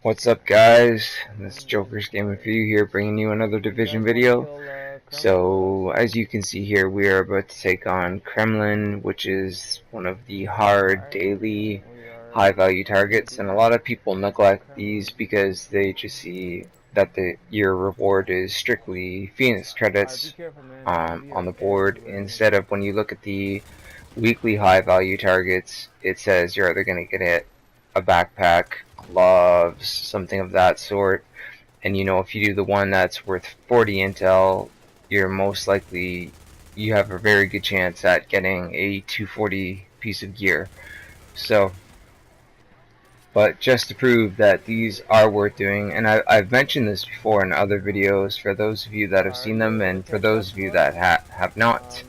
What's up, guys? This is Joker's Gaming for You here, bringing you another Division video. So, as you can see here, we are about to take on Kremlin, which is one of the hard daily high-value targets, and a lot of people neglect these because they just see that your reward is strictly Phoenix credits on the board, instead of when you look at the weekly high-value targets, it says you're either going to get a backpack, gloves, something of that sort. And if you do the one that's worth 40 intel, you're most likely, you have a very good chance at getting a 240 piece of gear. So, but just to prove that these are worth doing, and I've mentioned this before in other videos for those of you that have seen them, and for those of you that have not,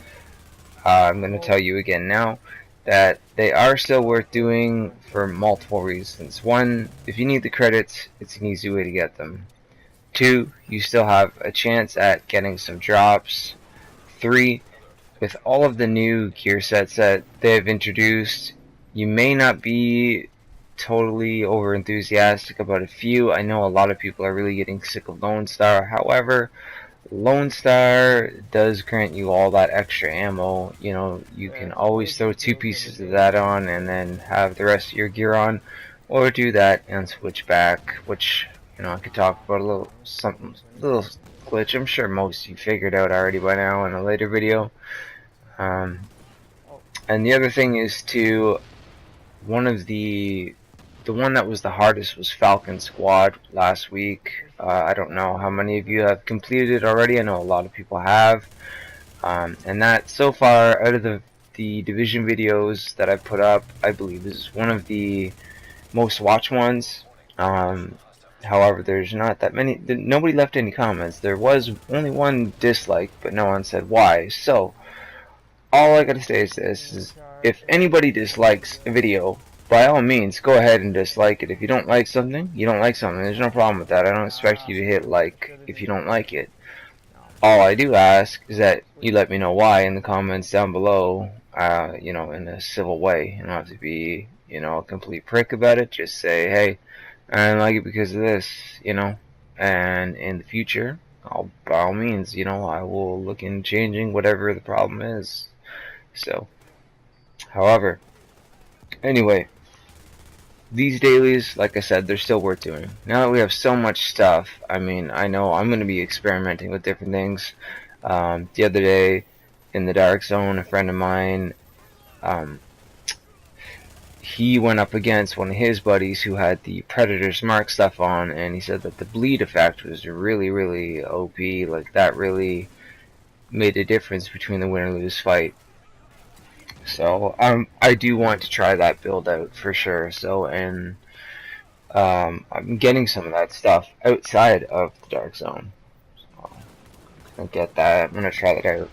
I'm going to tell you again now that they are still worth doing for multiple reasons. One, if you need the credits, it's an easy way to get them. Two, you still have a chance at getting some drops. Three, with all of the new gear sets that they've introduced, you may not be totally over enthusiastic about a few. I know a lot of people are really getting sick of Lone Star. However, Lone Star does grant you all that extra ammo. You can always throw 2 pieces of that on and then have the rest of your gear on, or do that and switch back, which I could talk about a little glitch. I'm sure most of you figured out already by now in a later video. And the other thing is the one that was the hardest was Falcon Squad last week. I don't know how many of you have completed it already. I know a lot of people have. And that, so far, out of the Division videos that I put up, I believe is one of the most watched ones. However, there's not that many. Nobody left any comments. There was only one dislike, but no one said why. So, all I gotta say is this, is if anybody dislikes a video, by all means, go ahead and dislike it. If you don't like something, you don't like something. There's no problem with that. I don't expect you to hit like if you don't like it. All I do ask is that you let me know why in the comments down below, in a civil way. You don't have to be, a complete prick about it. Just say, hey, I don't like it because of this, and in the future, by all means, I will look into changing whatever the problem is. So, however, anyway, these dailies, like I said, they're still worth doing. Now that we have so much stuff, I know I'm going to be experimenting with different things. The other day, in the Dark Zone, a friend of mine, he went up against one of his buddies who had the Predator's Mark stuff on, and he said that the bleed effect was really, really OP. Like, that really made a difference between the win or lose fight. So I do want to try that build out for sure. So, and I'm getting some of that stuff outside of the Dark Zone. So I'll get that. I'm gonna try that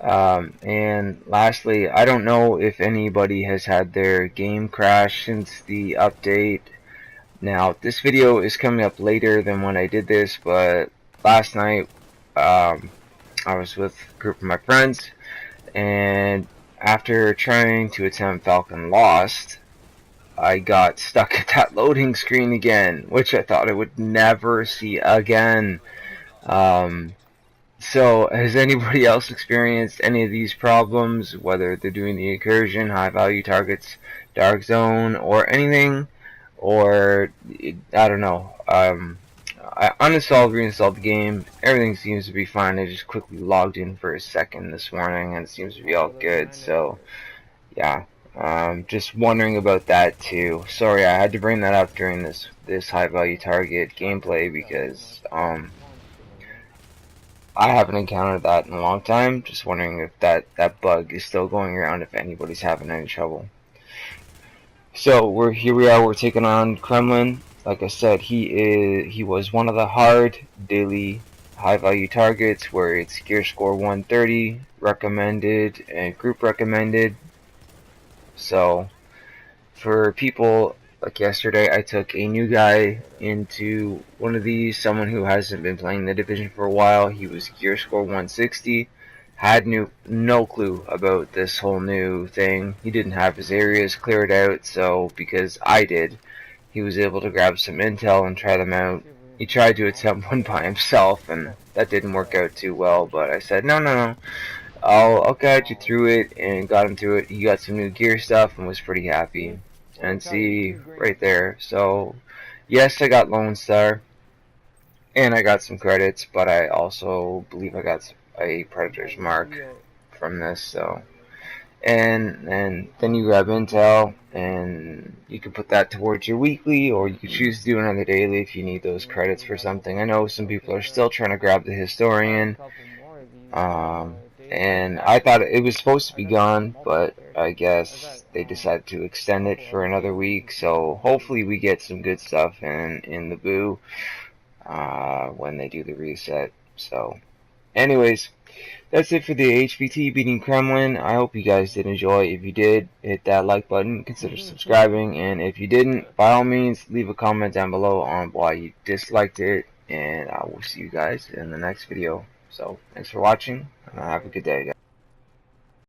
out. And lastly, I don't know if anybody has had their game crash since the update. Now, this video is coming up later than when I did this, but last night I was with a group of my friends, and after trying to attempt Falcon Lost, I got stuck at that loading screen again, which I thought I would never see again. So, has anybody else experienced any of these problems, whether they're doing the incursion, high value targets, Dark Zone, or anything? Or, I don't know. I uninstalled, reinstalled the game. Everything seems to be fine. I just quickly logged in for a second this morning, and it seems to be all good. So, yeah, just wondering about that too. Sorry, I had to bring that up during this high value target gameplay because I haven't encountered that in a long time. Just wondering if that bug is still going around, if anybody's having any trouble. So here we are. We're taking on Kremlin. Like I said, he was one of the hard daily high value targets where it's gear score 130 recommended and group recommended. So for people like yesterday, I took a new guy into one of these, someone who hasn't been playing the Division for a while. He was gear score 160. Had no clue about this whole new thing. He didn't have his areas cleared out, so because I did, he was able to grab some intel and try them out. He tried to attempt one by himself, and that didn't work out too well, but I said, no, I'll guide you through it, and got him through it. He got some new gear stuff and was pretty happy. And see, right there, so yes, I got Lone Star, and I got some credits, but I also believe I got a Predator's Mark from this, so. And then you grab intel, and you can put that towards your weekly, or you can choose to do another daily if you need those credits for something. I know some people are still trying to grab the historian, and I thought it was supposed to be gone, but I guess they decided to extend it for another week, so hopefully we get some good stuff in the boo when they do the reset. So anyways, that's it for the HVT beating Kremlin. I hope you guys did enjoy. If you did, hit that like button, consider subscribing, and if you didn't, by all means, leave a comment down below on why you disliked it, and I will see you guys in the next video. So, thanks for watching, and have a good day, guys.